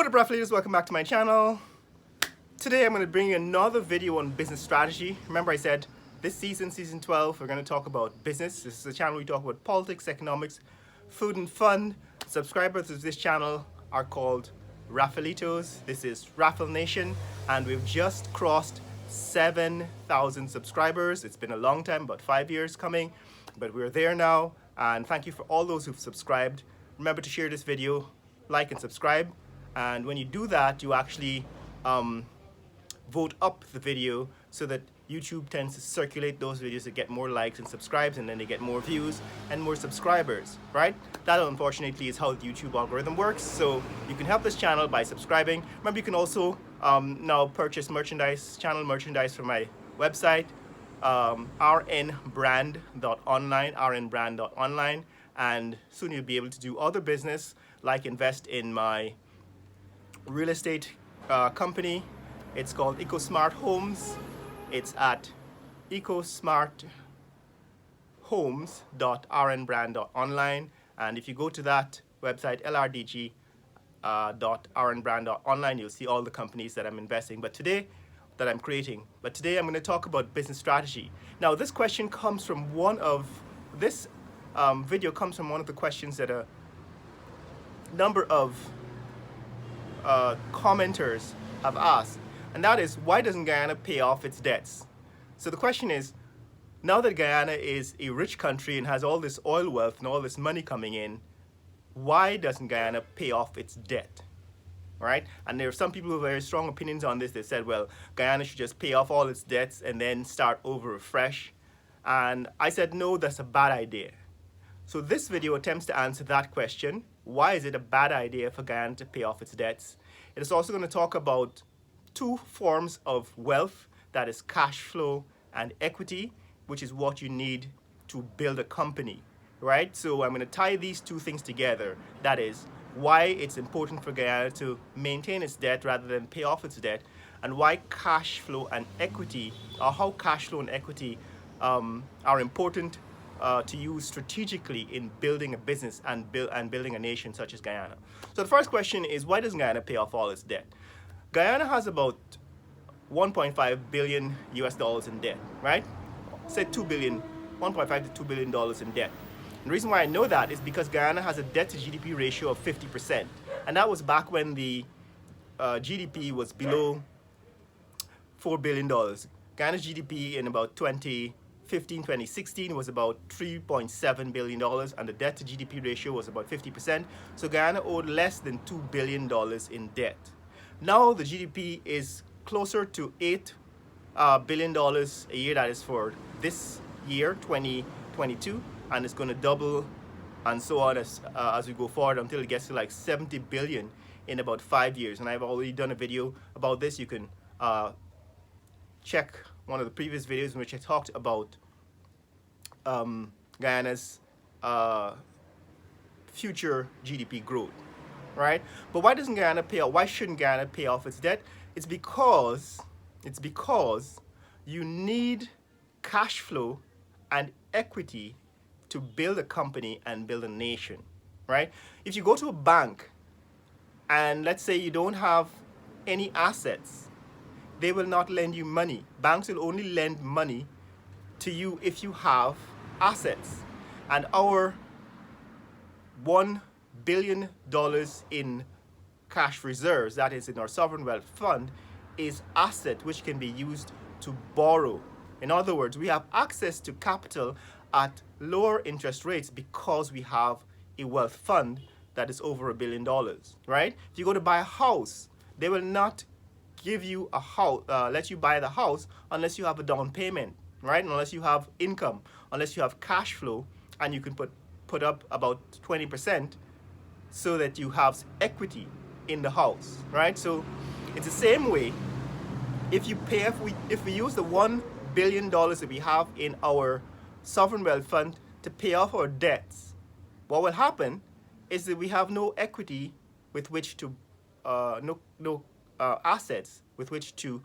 What up, rough leaders? Welcome back to my channel. Today I'm going to bring you another video on business strategy. Remember I said this season, season 12, we're going to talk about business. This is a channel we talk about politics, economics, food and fun. Subscribers of this channel are called Raffleitos. This is Raffle Nation, and we've just crossed 7,000 subscribers. It's been a long time, about 5 years coming, but we're there now. And thank you for all those who've subscribed. Remember to share this video, like and subscribe. And when you do that, you actually vote up the video so that YouTube tends to circulate those videos that get more likes and subscribes, and then they get more views and more subscribers, right? That unfortunately is how the YouTube algorithm works. So you can help this channel by subscribing. Remember, you can also now purchase merchandise, channel merchandise from my website, rnbrand.online, and soon you'll be able to do other business like invest in my real estate company. It's called EcoSmart Homes. It's at ecosmarthomes.rnbrand.online, and if you go to that website, lrdg.rnbrand.online, you'll see all the companies that I'm investing but today I'm creating. But today I'm going to talk about business strategy. Now this question comes from this video comes from one of the questions that a number of commenters have asked, and that is, why doesn't Guyana pay off its debts? So the question is, now that Guyana is a rich country and has all this oil wealth and all this money coming in, why doesn't Guyana pay off its debt? Right? And there are some people who have very strong opinions on this. They said, well, Guyana should just pay off all its debts and then start over afresh. And I said, no, that's a bad idea. So this video attempts to answer that question. Why is it a bad idea for Guyana to pay off its debts? It is also going to talk about two forms of wealth, that is cash flow and equity, which is what you need to build a company, right? So I'm going to tie these two things together. That is why it's important for Guyana to maintain its debt rather than pay off its debt, and why cash flow and equity, or how cash flow and equity are important to use strategically in building a business and building a nation such as Guyana. So the first question is, why doesn't Guyana pay off all its debt? Guyana has about 1.5 billion US dollars in debt, right? Say 1.5 to $2 billion in debt. And the reason why I know that is because Guyana has a debt to GDP ratio of 50%. And that was back when the GDP was below $4 billion. Guyana's GDP in about 2015, 2016 was about $3.7 billion, and the debt to GDP ratio was about 50%. So Guyana owed less than $2 billion in debt. Now the GDP is closer to $8 billion a year. That is for this year, 2022, and it's going to double and so on as we go forward until it gets to like 70 billion in about 5 years. And I've already done a video about this. You can check one of the previous videos in which I talked about Guyana's future GDP growth, right? But why doesn't Guyana pay off? Why shouldn't Guyana pay off its debt? It's because you need cash flow and equity to build a company and build a nation, right? If you go to a bank and let's say you don't have any assets, they will not lend you money. Banks will only lend money to you if you have assets. And our $1 billion in cash reserves, that is in our sovereign wealth fund, is asset which can be used to borrow. In other words, we have access to capital at lower interest rates because we have a wealth fund that is over $1 billion, right? If you go to buy a house, they will not give you a house, let you buy the house unless you have a down payment, right? Unless you have income, unless you have cash flow, and you can put up about 20% so that you have equity in the house, right? So it's the same way. If we use the $1 billion that we have in our sovereign wealth fund to pay off our debts, what will happen is that we have no equity with which to assets with which to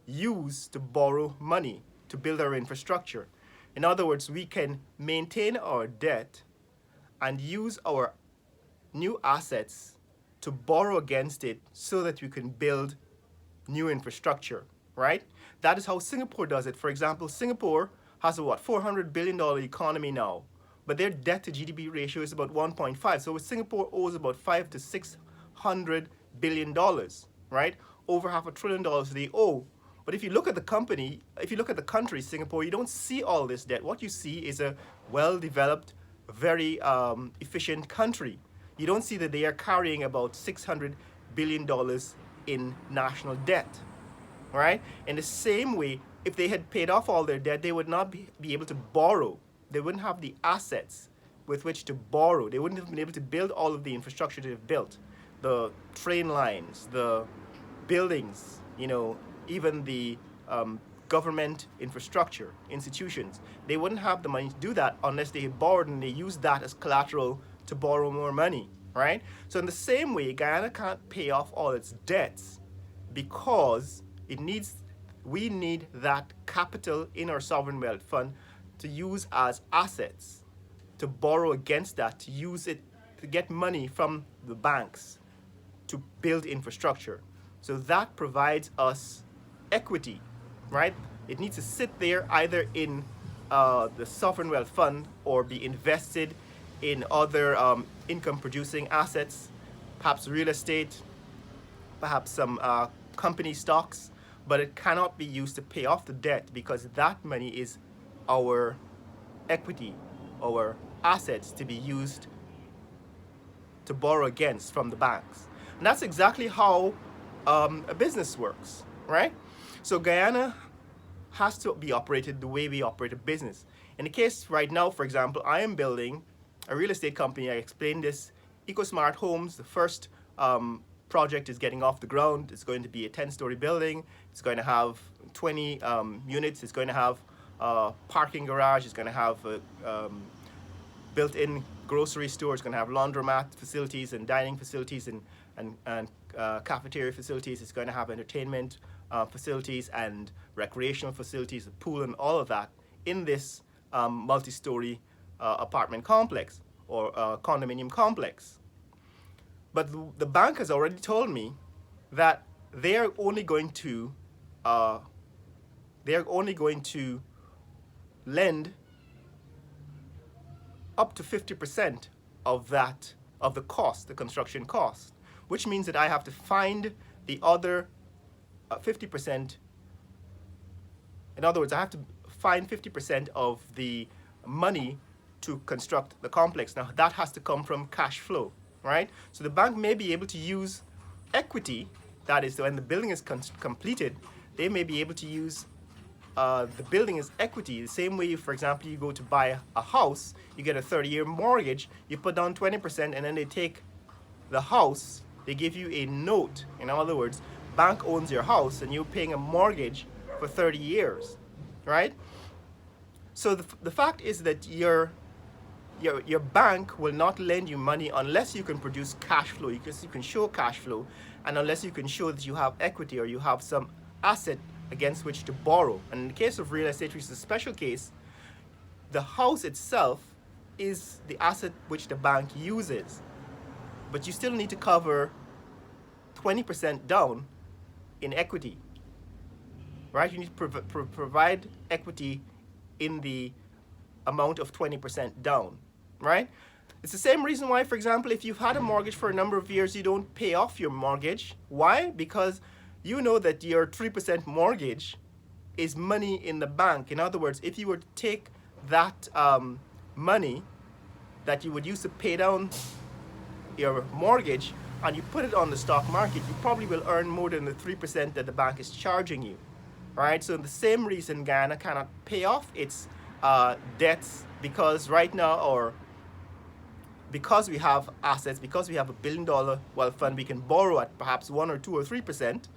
use to borrow money to build our infrastructure. In other words, we can maintain our debt and use our new assets to borrow against it so that we can build new infrastructure, right? That is how Singapore does it. For example, Singapore has a $400 billion economy now, but their debt to GDP ratio is about 1.5. So Singapore owes about $500 to $600 billion, right? Over $500 billion they owe. But if you look at the company, if you look at the country, Singapore, you don't see all this debt. What you see is a well-developed, very efficient country. You don't see that they are carrying about $600 billion in national debt, right? In the same way, if they had paid off all their debt, they would not be able to borrow. They wouldn't have the assets with which to borrow. They wouldn't have been able to build all of the infrastructure they've built, the train lines, the buildings, even the government infrastructure, institutions. They wouldn't have the money to do that unless they had borrowed and they used that as collateral to borrow more money, right? So in the same way, Guyana can't pay off all its debts because we need that capital in our sovereign wealth fund to use as assets, to borrow against that, to use it to get money from the banks to build infrastructure. So that provides us equity, right? It needs to sit there either in the sovereign wealth fund or be invested in other income producing assets, perhaps real estate, perhaps some company stocks, but it cannot be used to pay off the debt because that money is our equity, our assets to be used to borrow against from the banks. And that's exactly how a business works, right? So Guyana has to be operated the way we operate a business. In the case right now, for example, I am building a real estate company. I explained this, EcoSmart Homes. The first project is getting off the ground. It's going to be a 10-story building. It's going to have 20 units. It's going to have a parking garage. It's going to have a built-in grocery store. It's going to have laundromat facilities and dining facilities and cafeteria facilities. It's going to have entertainment facilities and recreational facilities, a pool and all of that in this multi-story apartment complex or condominium complex. But the bank has already told me that they are only going to lend up to 50% of the cost, the construction cost, which means that I have to find the other 50%. In other words, I have to find 50% of the money to construct the complex. Now, that has to come from cash flow, right? So the bank may be able to use equity, that is, when the building is completed, they may be able to use the building as equity. The same way, for example, you go to buy a house, you get a 30-year mortgage, you put down 20%, and then they take the house, they give you a note. In other words, bank owns your house, and you're paying a mortgage for 30 years, right? So the fact is that your bank will not lend you money unless you can produce cash flow, because you can show cash flow, and unless you can show that you have equity or you have some asset against which to borrow. And in the case of real estate, which is a special case, the house itself is the asset which the bank uses, but you still need to cover 20% down in equity, right? You need to provide equity in the amount of 20% down, right? It's the same reason why, for example, if you've had a mortgage for a number of years, you don't pay off your mortgage. Why? Because you know that your 3% mortgage is money in the bank. In other words, if you were to take that money that you would use to pay down your mortgage and you put it on the stock market, you probably will earn more than the 3% that the bank is charging you, right? So the same reason Guyana cannot pay off its debts, because right now, or because we have assets, because we have $1 billion wealth fund, we can borrow at perhaps 1 or 2 or 3%.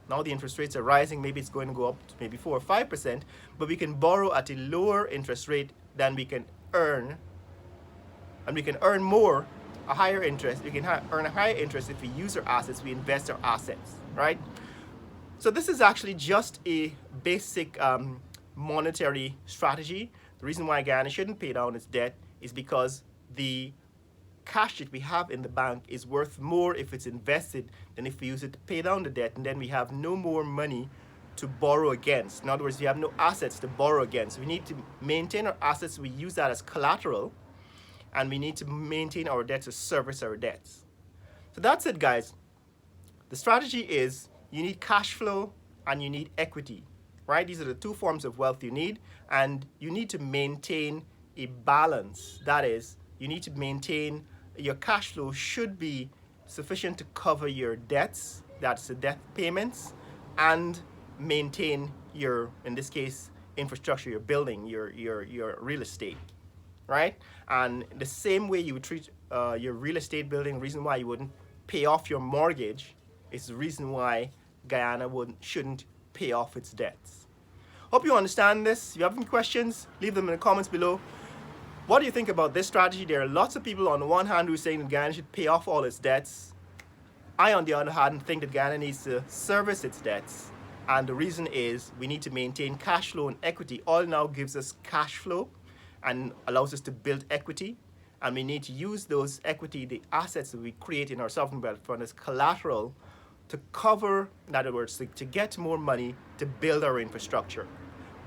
Now the interest rates are rising, maybe it's going to go up to maybe 4 or 5%, but we can borrow at a lower interest rate than we can earn, and we can earn more, a higher interest. We can earn a higher interest if we use our assets, we invest our assets, right? So this is actually just a basic monetary strategy. The reason why Guyana shouldn't pay down its debt is because the cash that we have in the bank is worth more if it's invested than if we use it to pay down the debt, and then we have no more money to borrow against. In other words, we have no assets to borrow against. We need to maintain our assets. We use that as collateral, and we need to maintain our debts to service our debts. So that's it, guys. The strategy is you need cash flow and you need equity, right? These are the two forms of wealth you need, and you need to maintain a balance. That is, you need to maintain your cash flow should be sufficient to cover your debts, that's the debt payments, and maintain your, in this case, infrastructure, your building, your real estate, right? And the same way you would treat your real estate building, reason why you wouldn't pay off your mortgage is the reason why Guyana shouldn't pay off its debts. Hope you understand this. If you have any questions, leave them in the comments below. What do you think about this strategy? There are lots of people on the one hand who are saying that Guyana should pay off all its debts. I, on the other hand, think that Guyana needs to service its debts. And the reason is we need to maintain cash flow and equity. Oil now gives us cash flow and allows us to build equity. And we need to use those equity, the assets that we create in our sovereign wealth fund as collateral to cover, in other words, to get more money to build our infrastructure.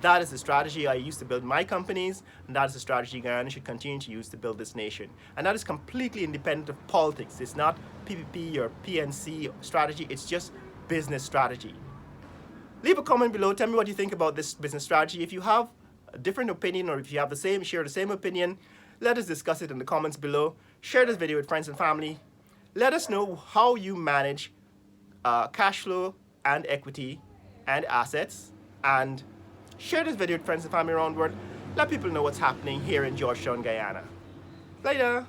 That is the strategy I used to build my companies, and that is the strategy Guyana should continue to use to build this nation. And that is completely independent of politics. It's not PPP or PNC strategy, it's just business strategy. Leave a comment below, tell me what you think about this business strategy. If you have a different opinion, or if you have the same, share the same opinion, let us discuss it in the comments below. Share this video with friends and family. Let us know how you manage cash flow and equity and assets, and share this video with friends and family around the world. Let people know what's happening here in Georgetown, Guyana. Later.